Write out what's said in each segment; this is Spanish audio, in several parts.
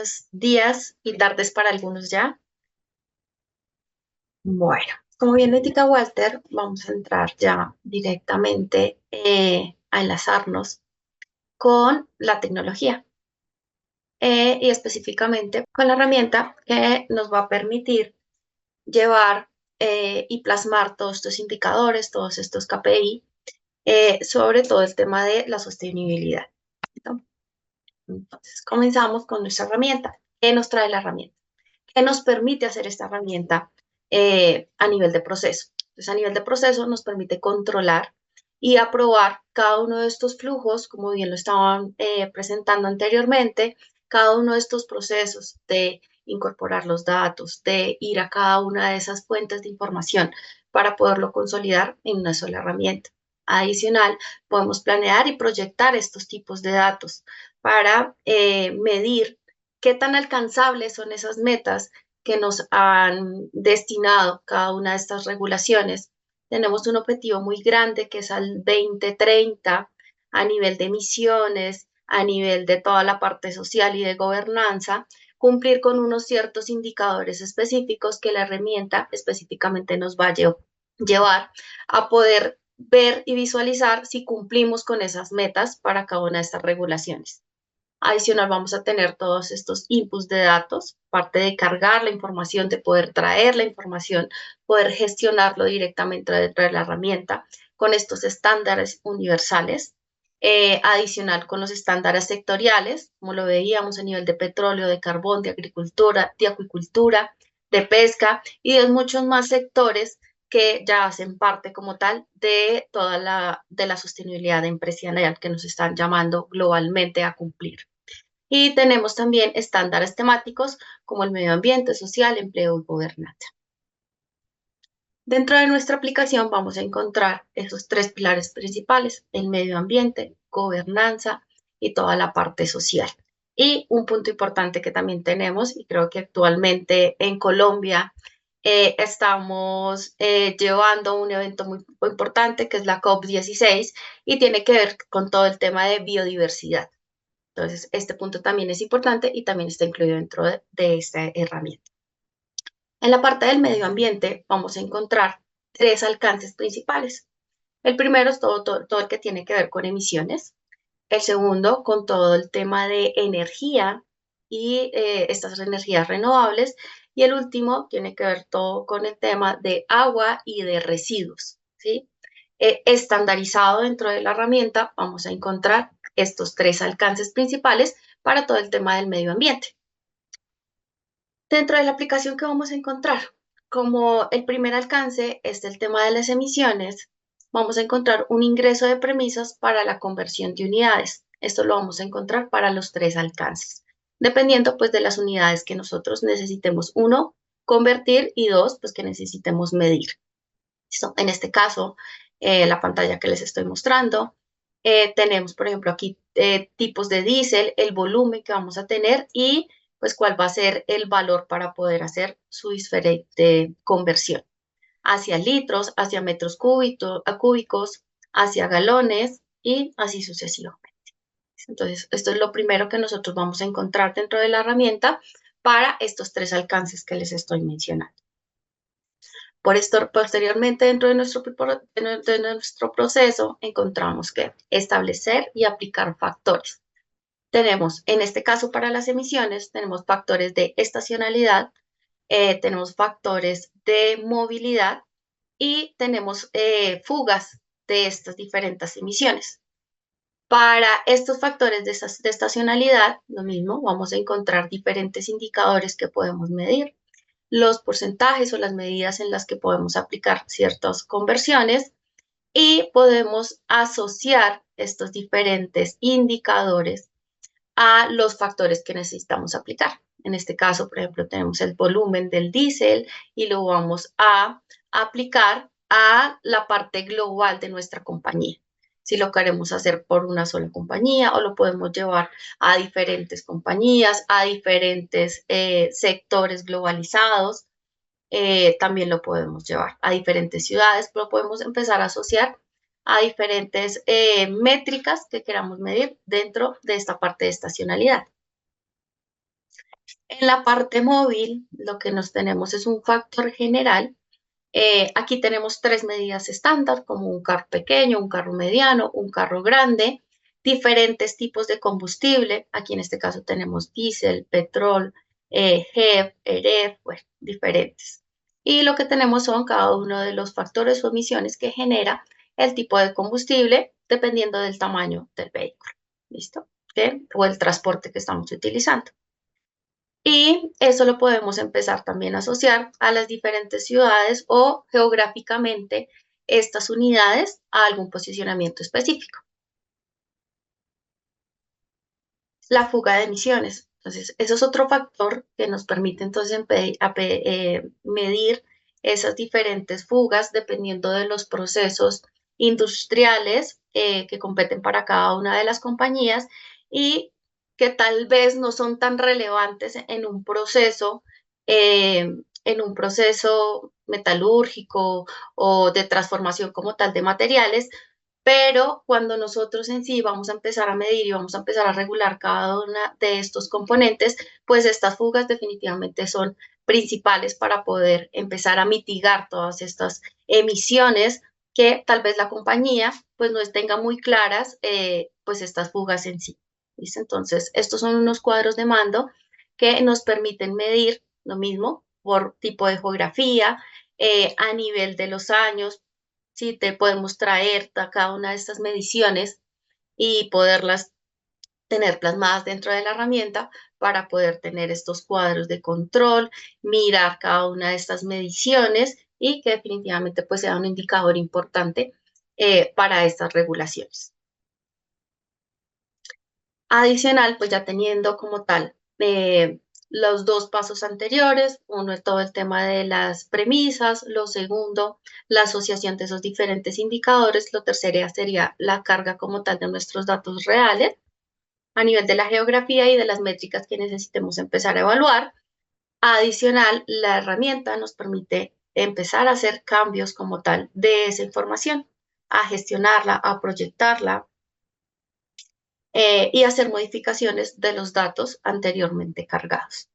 buenos días y tardes para algunos ya. Bueno, como bien lo indica Walter, vamos a entrar ya directamente a enlazarnos con la tecnología y específicamente con la herramienta que nos va a permitir llevar y plasmar todos estos indicadores, todos estos KPI, sobre todo el tema de la sostenibilidad. ¿Listo? Entonces, comenzamos con nuestra herramienta. ¿Qué nos trae la herramienta? ¿Qué nos permite hacer esta herramienta a nivel de proceso? Entonces, a nivel de proceso nos permite controlar y aprobar cada uno de estos flujos, como bien lo estaban presentando anteriormente, cada uno de estos procesos de incorporar los datos, de ir a cada una de esas fuentes de información para poderlo consolidar en una sola herramienta. Adicional, podemos planear y proyectar estos tipos de datos para medir qué tan alcanzables son esas metas que nos han destinado cada una de estas regulaciones. Tenemos un objetivo muy grande que es al 2030 a nivel de emisiones, a nivel de toda la parte social y de gobernanza, cumplir con unos ciertos indicadores específicos que la herramienta específicamente nos va a llevar a poder ver y visualizar si cumplimos con esas metas para cada una de estas regulaciones. Adicional, vamos a tener todos estos inputs de datos, parte de cargar la información, de poder traer la información, poder gestionarlo directamente dentro de la herramienta con estos estándares universales. Adicional, con los estándares sectoriales, como lo veíamos a nivel de petróleo, de carbón, de agricultura, de acuicultura, de pesca y de muchos más sectores que ya hacen parte como tal de toda la sostenibilidad empresarial que nos están llamando globalmente a cumplir. Y tenemos también estándares temáticos como el medio ambiente, social, empleo y gobernanza. Dentro de nuestra aplicación vamos a encontrar esos tres pilares principales: el medio ambiente, gobernanza y toda la parte social. Y un punto importante que también tenemos, y creo que actualmente en Colombia estamos llevando un evento muy importante que es la COP16 y tiene que ver con todo el tema de biodiversidad. Entonces, este punto también es importante y también está incluido dentro de esta herramienta. En la parte del medio ambiente vamos a encontrar tres alcances principales. El primero es todo el que tiene que ver con emisiones. El segundo, con todo el tema de energía y estas energías renovables. Y el último tiene que ver todo con el tema de agua y de residuos, ¿sí? Estandarizado dentro de la herramienta vamos a encontrar estos tres alcances principales para todo el tema del medio ambiente. Dentro de la aplicación que vamos a encontrar, como el primer alcance es el tema de las emisiones, vamos a encontrar un ingreso de premisas para la conversión de unidades. Esto lo vamos a encontrar para los tres alcances, dependiendo pues de las unidades que nosotros necesitemos, uno, convertir y dos, pues que necesitemos medir. ¿Listo? En este caso, la pantalla que les estoy mostrando, tenemos por ejemplo aquí tipos de diésel, el volumen que vamos a tener y pues cuál va a ser el valor para poder hacer su diferente conversión hacia litros, hacia metros cúbicos, hacia galones y así sucesivamente. Entonces, esto es lo primero que nosotros vamos a encontrar dentro de la herramienta para estos tres alcances que les estoy mencionando. Por esto, posteriormente, dentro de nuestro proceso, encontramos que establecer y aplicar factores. Tenemos, en este caso, para las emisiones, tenemos factores de estacionalidad, tenemos factores de movilidad y tenemos fugas de estas diferentes emisiones. Para estos factores de estacionalidad, lo mismo, vamos a encontrar diferentes indicadores que podemos medir, los porcentajes o las medidas en las que podemos aplicar ciertas conversiones y podemos asociar estos diferentes indicadores a los factores que necesitamos aplicar. En este caso, por ejemplo, tenemos el volumen del diésel y lo vamos a aplicar a la parte global de nuestra compañía. Si lo queremos hacer por una sola compañía o lo podemos llevar a diferentes compañías, a diferentes sectores globalizados, también lo podemos llevar a diferentes ciudades, pero podemos empezar a asociar a diferentes métricas que queramos medir dentro de esta parte de estacionalidad. En la parte móvil, lo que nos tenemos es un factor general. Aquí tenemos tres medidas estándar, como un carro pequeño, un carro mediano, un carro grande, diferentes tipos de combustible. Aquí en este caso tenemos diésel, petróleo, HEP, EREF, bueno, diferentes. Y lo que tenemos son cada uno de los factores o emisiones que genera el tipo de combustible dependiendo del tamaño del vehículo. ¿Listo? ¿Ok? O el transporte que estamos utilizando. Y eso lo podemos empezar también a asociar a las diferentes ciudades o geográficamente estas unidades a algún posicionamiento específico. La fuga de emisiones. Entonces, eso es otro factor que nos permite entonces medir esas diferentes fugas dependiendo de los procesos industriales que competen para cada una de las compañías y que tal vez no son tan relevantes en un proceso metalúrgico o de transformación como tal de materiales, pero cuando nosotros en sí vamos a empezar a medir y vamos a empezar a regular cada una de estos componentes, pues estas fugas definitivamente son principales para poder empezar a mitigar todas estas emisiones que tal vez la compañía pues no tenga muy claras pues estas fugas en sí. ¿Listo? Entonces, estos son unos cuadros de mando que nos permiten medir lo mismo por tipo de geografía, a nivel de los años, sí, te podemos traer cada una de estas mediciones y poderlas tener plasmadas dentro de la herramienta para poder tener estos cuadros de control, mirar cada una de estas mediciones y que definitivamente pues sea un indicador importante para estas regulaciones. Adicional, pues ya teniendo como tal los dos pasos anteriores, uno es todo el tema de las premisas, lo segundo, la asociación de esos diferentes indicadores, lo tercero sería la carga como tal de nuestros datos reales a nivel de la geografía y de las métricas que necesitemos empezar a evaluar. Adicional, la herramienta nos permite empezar a hacer cambios como tal de esa información, a gestionarla, a proyectarla, y hacer modificaciones de los datos anteriormente cargados.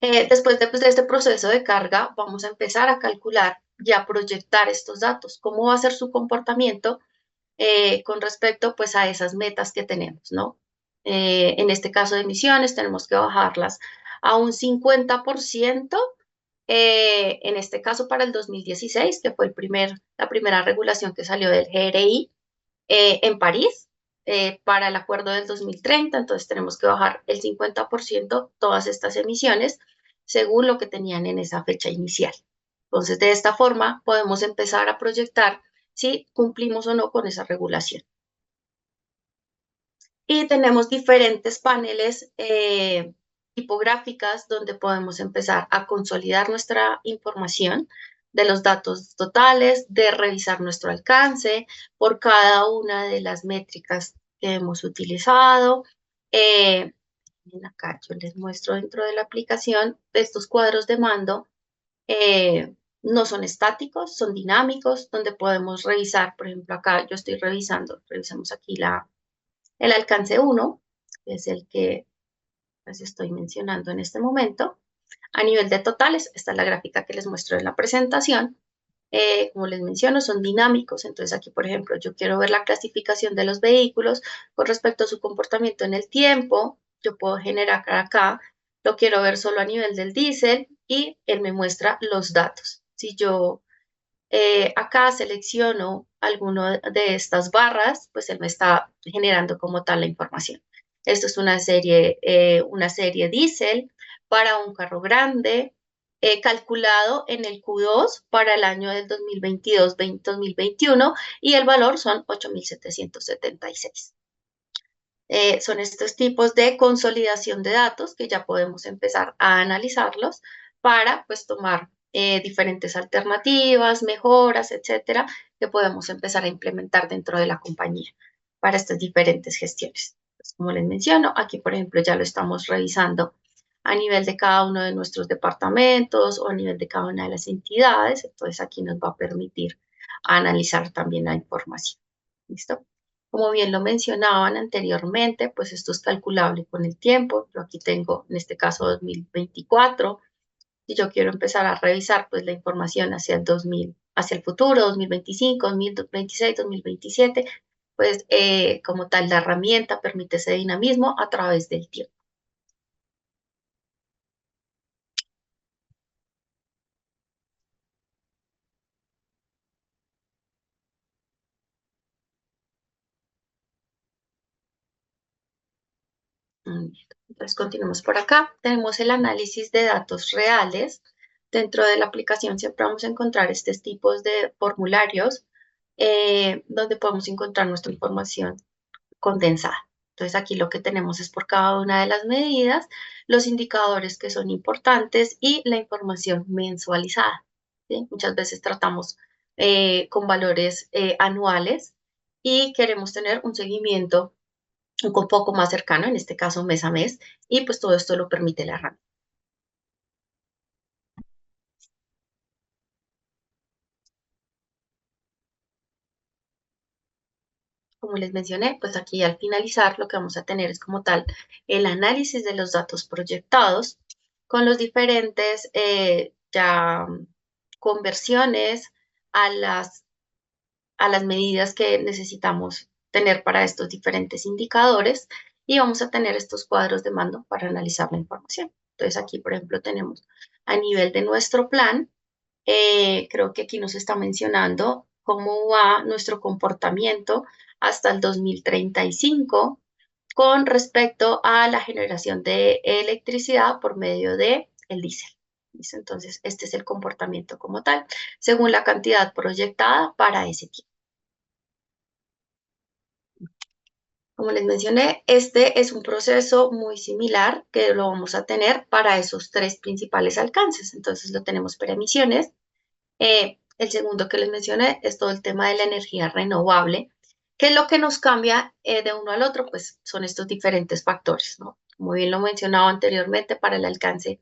Después de, pues, de este proceso de carga, vamos a empezar a calcular y a proyectar estos datos, cómo va a ser su comportamiento con respecto pues, a esas metas que tenemos, ¿no? En este caso de emisiones, tenemos que bajarlas a un 50%, en este caso para el 2016, que fue la primera regulación que salió del GRI, en París para el acuerdo del 2030, entonces tenemos que bajar el 50% todas estas emisiones según lo que tenían en esa fecha inicial. Entonces, de esta forma podemos empezar a proyectar si cumplimos o no con esa regulación. Y tenemos diferentes paneles tipográficas donde podemos empezar a consolidar nuestra información de los datos totales, de revisar nuestro alcance por cada una de las métricas que hemos utilizado. Acá yo les muestro dentro de la aplicación estos cuadros de mando. No son estáticos, son dinámicos, donde podemos revisar, por ejemplo, acá yo estoy revisamos aquí el alcance 1, que es el que les estoy mencionando en este momento. A nivel de totales, esta es la gráfica que les muestro en la presentación. Como les menciono, son dinámicos. Entonces aquí, por ejemplo, yo quiero ver la clasificación de los vehículos con respecto a su comportamiento en el tiempo. Yo puedo generar acá, lo quiero ver solo a nivel del diésel y él me muestra los datos. Si yo acá selecciono alguno de estas barras, pues él me está generando como tal la información. Esto es una serie diésel para un carro grande, calculado en el Q2 para el año del 2022-2021 y el valor son 8.776. Son estos tipos de consolidación de datos que ya podemos empezar a analizarlos para pues tomar diferentes alternativas, mejoras, etcétera, que podemos empezar a implementar dentro de la compañía para estas diferentes gestiones. Pues, como les menciono, aquí por ejemplo ya lo estamos revisando a nivel de cada uno de nuestros departamentos o a nivel de cada una de las entidades, entonces aquí nos va a permitir analizar también la información. ¿Listo? Como bien lo mencionaban anteriormente, pues esto es calculable con el tiempo. Yo aquí tengo, en este caso, 2024. Si yo quiero empezar a revisar pues la información hacia el 2000, hacia el futuro, 2025, 2026, 2027, pues como tal la herramienta permite ese dinamismo a través del tiempo. Entonces continuamos por acá. Tenemos el análisis de datos reales. Dentro de la aplicación siempre vamos a encontrar estos tipos de formularios donde podemos encontrar nuestra información condensada. Entonces aquí lo que tenemos es por cada una de las medidas, los indicadores que son importantes y la información mensualizada. ¿Sí? Muchas veces tratamos con valores anuales y queremos tener un seguimiento un poco más cercano, en este caso mes a mes, y pues todo esto lo permite la herramienta. Como les mencioné, pues aquí al finalizar lo que vamos a tener es como tal el análisis de los datos proyectados con los diferentes ya conversiones a las medidas que necesitamos tener para estos diferentes indicadores y vamos a tener estos cuadros de mando para analizar la información. Entonces aquí, por ejemplo, tenemos a nivel de nuestro plan, creo que aquí nos está mencionando cómo va nuestro comportamiento hasta el 2035 con respecto a la generación de electricidad por medio de el diésel. ¿Listo? Entonces, este es el comportamiento como tal, según la cantidad proyectada para ese tiempo. Como les mencioné, este es un proceso muy similar que lo vamos a tener para esos tres principales alcances. Entonces, lo tenemos para emisiones. El segundo que les mencioné es todo el tema de la energía renovable, que es lo que nos cambia de uno al otro, pues son estos diferentes factores, ¿no? Como bien lo mencionaba anteriormente, para el alcance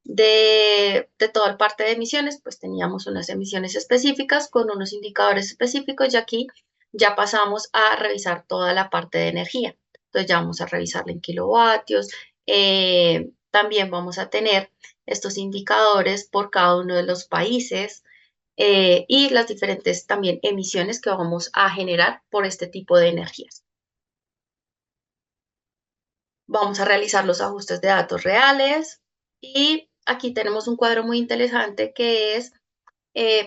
de toda el parte de emisiones, pues teníamos unas emisiones específicas con unos indicadores específicos y aquí ya pasamos a revisar toda la parte de energía. Entonces ya vamos a revisarla en kilovatios. También vamos a tener estos indicadores por cada uno de los países y las diferentes también emisiones que vamos a generar por este tipo de energías. Vamos a realizar los ajustes de datos reales y aquí tenemos un cuadro muy interesante que es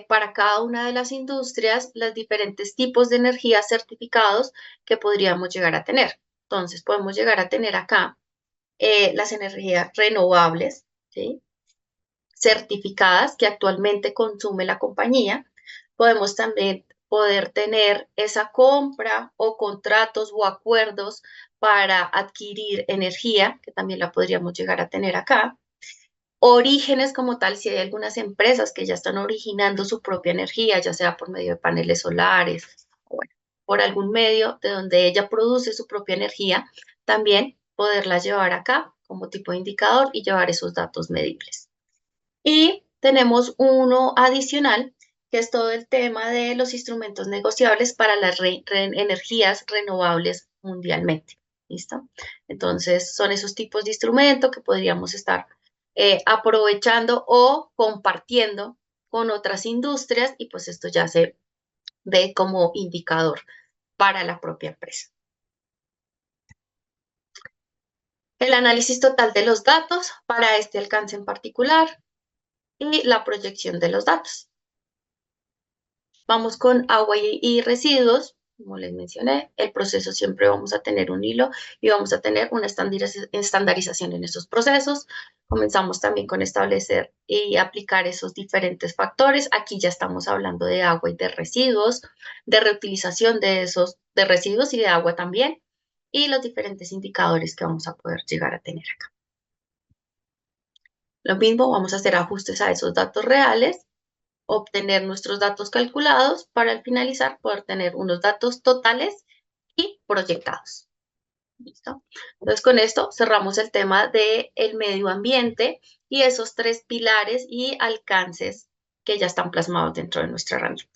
para cada una de las industrias los diferentes tipos de energía certificados que podríamos llegar a tener. Entonces podemos llegar a tener acá las energías renovables, ¿sí? Certificadas que actualmente consume la compañía. Podemos también poder tener esa compra o contratos o acuerdos para adquirir energía, que también la podríamos llegar a tener acá. Orígenes como tal, si hay algunas empresas que ya están originando su propia energía, ya sea por medio de paneles solares o bueno, por algún medio de donde ella produce su propia energía, también poderla llevar acá como tipo de indicador y llevar esos datos medibles. Y tenemos uno adicional, que es todo el tema de los instrumentos negociables para las energías renovables mundialmente. ¿Listo? Entonces, son esos tipos de instrumentos que podríamos estar aprovechando o compartiendo con otras industrias y pues esto ya se ve como indicador para la propia empresa. El análisis total de los datos para este alcance en particular y la proyección de los datos. Vamos con agua y residuos, como les mencioné, el proceso siempre vamos a tener un hilo y vamos a tener una estandarización en esos procesos. Comenzamos también con establecer y aplicar esos diferentes factores. Aquí ya estamos hablando de agua y de residuos, de reutilización de esos de residuos y de agua también, y los diferentes indicadores que vamos a poder llegar a tener acá. Lo mismo, vamos a hacer ajustes a esos datos reales, obtener nuestros datos calculados para al finalizar poder tener unos datos totales y proyectados. ¿Listo? Entonces con esto cerramos el tema del medio ambiente y esos tres pilares y alcances que ya están plasmados dentro de nuestra herramienta.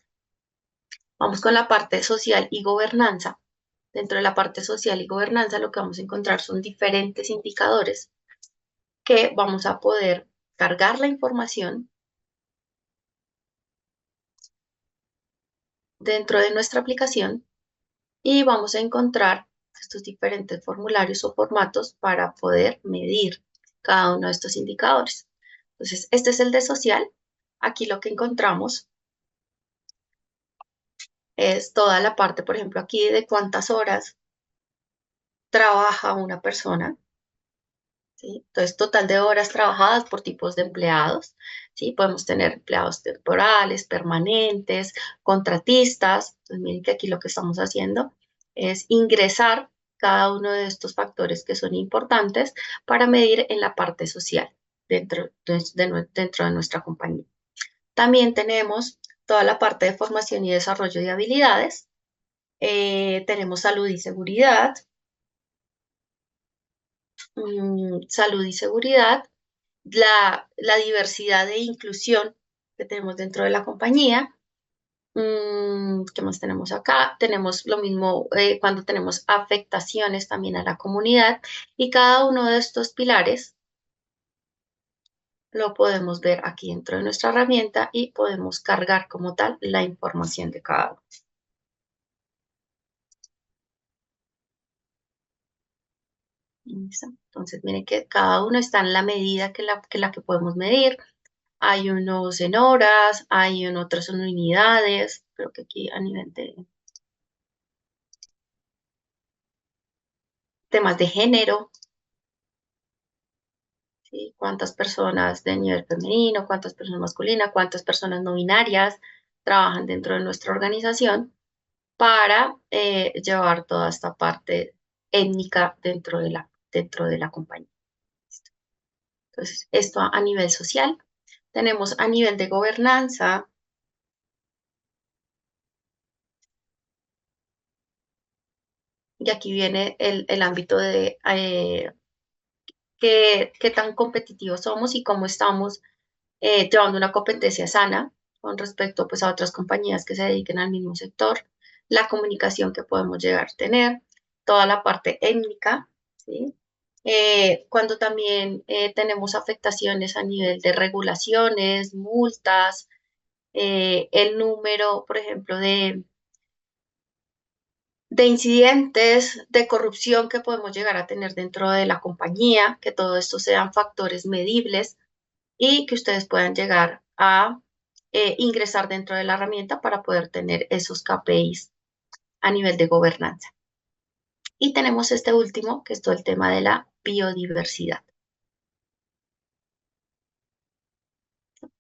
Vamos con la parte social y gobernanza. Dentro de la parte social y gobernanza, lo que vamos a encontrar son diferentes indicadores que vamos a poder cargar la información dentro de nuestra aplicación y vamos a encontrar estos diferentes formularios o formatos para poder medir cada uno de estos indicadores. Entonces, este es el de social. Aquí lo que encontramos es toda la parte, por ejemplo, aquí de cuántas horas trabaja una persona, ¿sí? Entonces, total de horas trabajadas por tipos de empleados, ¿sí? Podemos tener empleados temporales, permanentes, contratistas. Entonces, miren que aquí lo que estamos haciendo es ingresar cada uno de estos factores que son importantes para medir en la parte social dentro de nuestra compañía. También tenemos toda la parte de formación y desarrollo de habilidades. Tenemos salud y seguridad, salud y seguridad, la diversidad e inclusión que tenemos dentro de la compañía. ¿Qué más tenemos acá? Tenemos lo mismo cuando tenemos afectaciones también a la comunidad y cada uno de estos pilares lo podemos ver aquí dentro de nuestra herramienta y podemos cargar como tal la información de cada uno. ¿Listo? Entonces, miren que cada uno está en la medida que la que podemos medir. Hay unos en horas, hay otros en unidades, creo que aquí a nivel de temas de género, ¿sí? Cuántas personas de nivel femenino, cuántas personas masculinas, cuántas personas no binarias trabajan dentro de nuestra organización para llevar toda esta parte étnica dentro de la compañía. Entonces, esto a nivel social. Tenemos a nivel de gobernanza. Y aquí viene el ámbito de qué tan competitivos somos y cómo estamos llevando una competencia sana con respecto pues, a otras compañías que se dediquen al mismo sector, la comunicación que podemos llegar a tener, toda la parte étnica, ¿sí? Cuando también tenemos afectaciones a nivel de regulaciones, multas, el número, por ejemplo, de incidentes de corrupción que podemos llegar a tener dentro de la compañía, que todo esto sean factores medibles y que ustedes puedan llegar a ingresar dentro de la herramienta para poder tener esos KPIs a nivel de gobernanza. Y tenemos este último, que es todo el tema de la biodiversidad.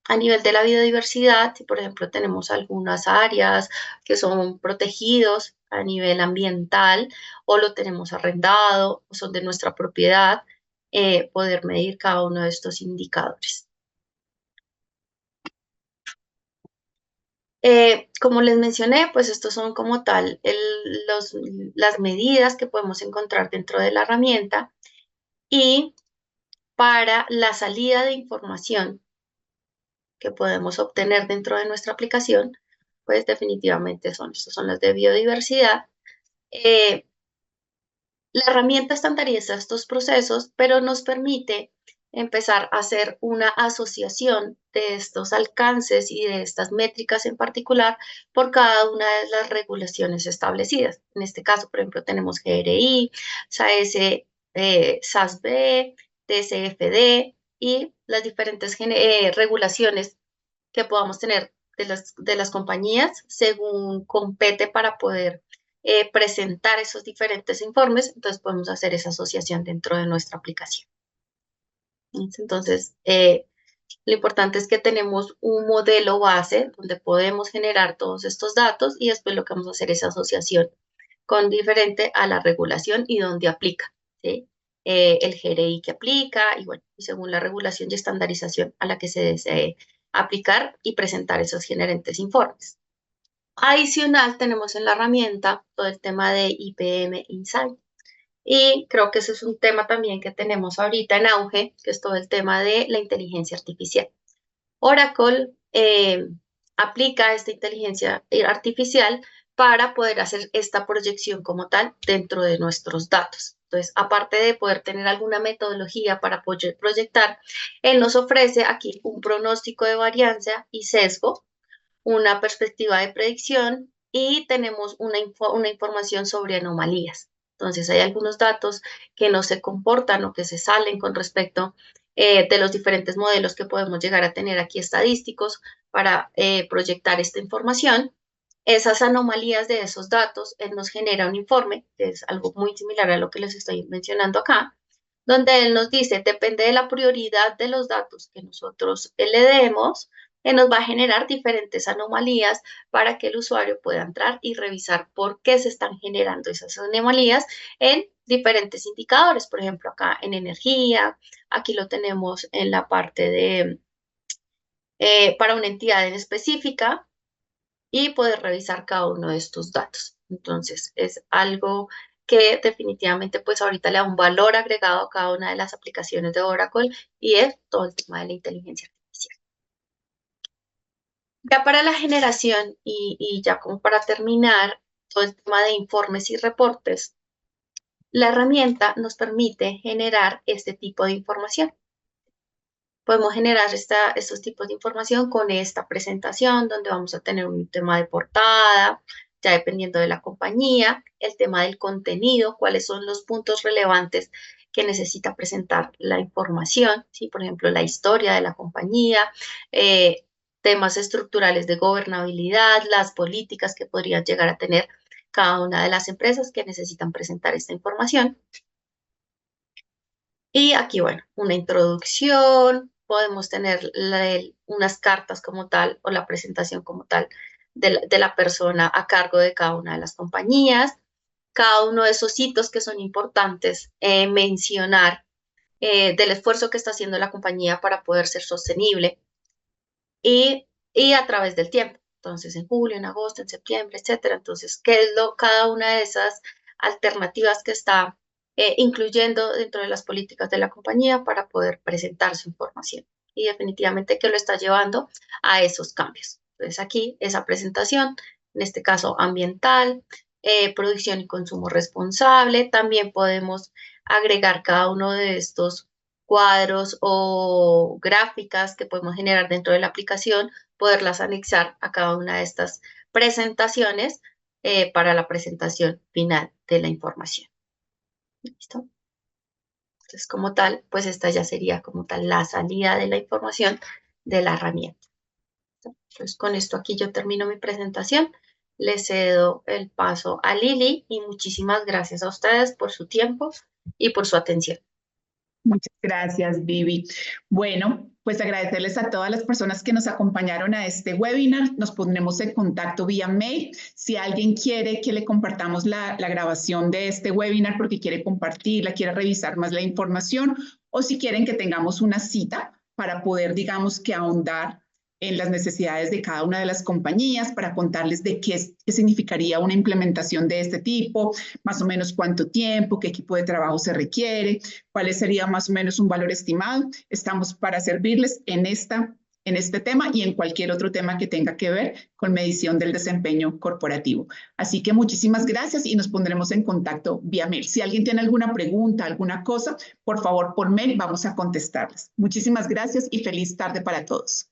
A nivel de la biodiversidad, si por ejemplo tenemos algunas áreas que son protegidos a nivel ambiental o lo tenemos arrendado o son de nuestra propiedad, poder medir cada uno de estos indicadores. Como les mencioné, pues estos son como tal las medidas que podemos encontrar dentro de la herramienta y para la salida de información que podemos obtener dentro de nuestra aplicación, pues definitivamente estos son las de biodiversidad. Eh, la herramienta estandariza estos procesos, pero nos permite empezar a hacer una asociación de estos alcances y de estas métricas en particular por cada una de las regulaciones establecidas. En este caso, por ejemplo, tenemos GRI, SAS, SASB, TCFD y las diferentes regulaciones que podamos tener de las compañías según compete para poder presentar esos diferentes informes, entonces podemos hacer esa asociación dentro de nuestra aplicación. Entonces, lo importante es que tenemos un modelo base donde podemos generar todos estos datos y después lo que vamos a hacer es asociación con diferente a la regulación y donde aplica, ¿sí? El GRI que aplica y bueno, y según la regulación y estandarización a la que se desee aplicar y presentar esos generentes informes. Adicional, tenemos en la herramienta todo el tema de IPM Insight. Y creo que ese es un tema también que tenemos ahorita en auge, que es todo el tema de la inteligencia artificial. Oracle aplica esta inteligencia artificial para poder hacer esta proyección como tal dentro de nuestros datos. Entonces, aparte de poder tener alguna metodología para poder proyectar, él nos ofrece aquí un pronóstico de varianza y sesgo, una perspectiva de predicción y tenemos una información sobre anomalías. Entonces, hay algunos datos que no se comportan o que se salen con respecto de los diferentes modelos que podemos llegar a tener aquí estadísticos para proyectar esta información. Esas anomalías de esos datos nos genera un informe, que es algo muy similar a lo que les estoy mencionando acá, donde él nos dice, depende de la prioridad de los datos que nosotros le demos, nos va a generar diferentes anomalías para que el usuario pueda entrar y revisar por qué se están generando esas anomalías en diferentes indicadores. Por ejemplo, acá en energía, aquí lo tenemos en la parte de, para una entidad en específica, y poder revisar cada uno de estos datos. Entonces, es algo que definitivamente pues ahorita le da un valor agregado a cada una de las aplicaciones de Oracle y es todo el tema de la inteligencia artificial. Ya para la generación y ya como para terminar, todo el tema de informes y reportes, la herramienta nos permite generar este tipo de información. Podemos generar estos tipos de información con esta presentación, donde vamos a tener un tema de portada, ya dependiendo de la compañía, el tema del contenido, cuáles son los puntos relevantes que necesita presentar la información, ¿sí? Por ejemplo, la historia de la compañía, temas estructurales de gobernabilidad, las políticas que podrían llegar a tener cada una de las empresas que necesitan presentar esta información. Y aquí, bueno, una introducción, podemos tener unas cartas como tal o la presentación como tal de la persona a cargo de cada una de las compañías, cada uno de esos hitos que son importantes mencionar del esfuerzo que está haciendo la compañía para poder ser sostenible y a través del tiempo. Entonces, en julio, en agosto, en septiembre, etcétera. Entonces, ¿qué es cada una de esas alternativas que está incluyendo dentro de las políticas de la compañía para poder presentar su información? Y definitivamente que lo está llevando a esos cambios. Entonces, aquí esa presentación, en este caso ambiental, producción y consumo responsable. También podemos agregar cada uno de estos cuadros o gráficas que podemos generar dentro de la aplicación, poderlas anexar a cada una de estas presentaciones para la presentación final de la información. ¿Listo? Entonces, como tal, pues esta ya sería como tal la salida de la información de la herramienta. Entonces, con esto aquí yo termino mi presentación. Le cedo el paso a Lili y muchísimas gracias a ustedes por su tiempo y por su atención. Muchas gracias, Vivi. Bueno, pues agradecerles a todas las personas que nos acompañaron a este webinar. Nos pondremos en contacto vía mail. Si alguien quiere que le compartamos la grabación de este webinar porque quiere compartirla, quiere revisar más la información, o si quieren que tengamos una cita para poder, digamos, que ahondar en las necesidades de cada una de las compañías para contarles de qué significaría una implementación de este tipo, más o menos cuánto tiempo, qué equipo de trabajo se requiere, cuál sería más o menos un valor estimado. Estamos para servirles en este tema y en cualquier otro tema que tenga que ver con medición del desempeño corporativo. Así que muchísimas gracias y nos pondremos en contacto vía mail. Si alguien tiene alguna pregunta, alguna cosa, por favor, por mail vamos a contestarles. Muchísimas gracias y feliz tarde para todos.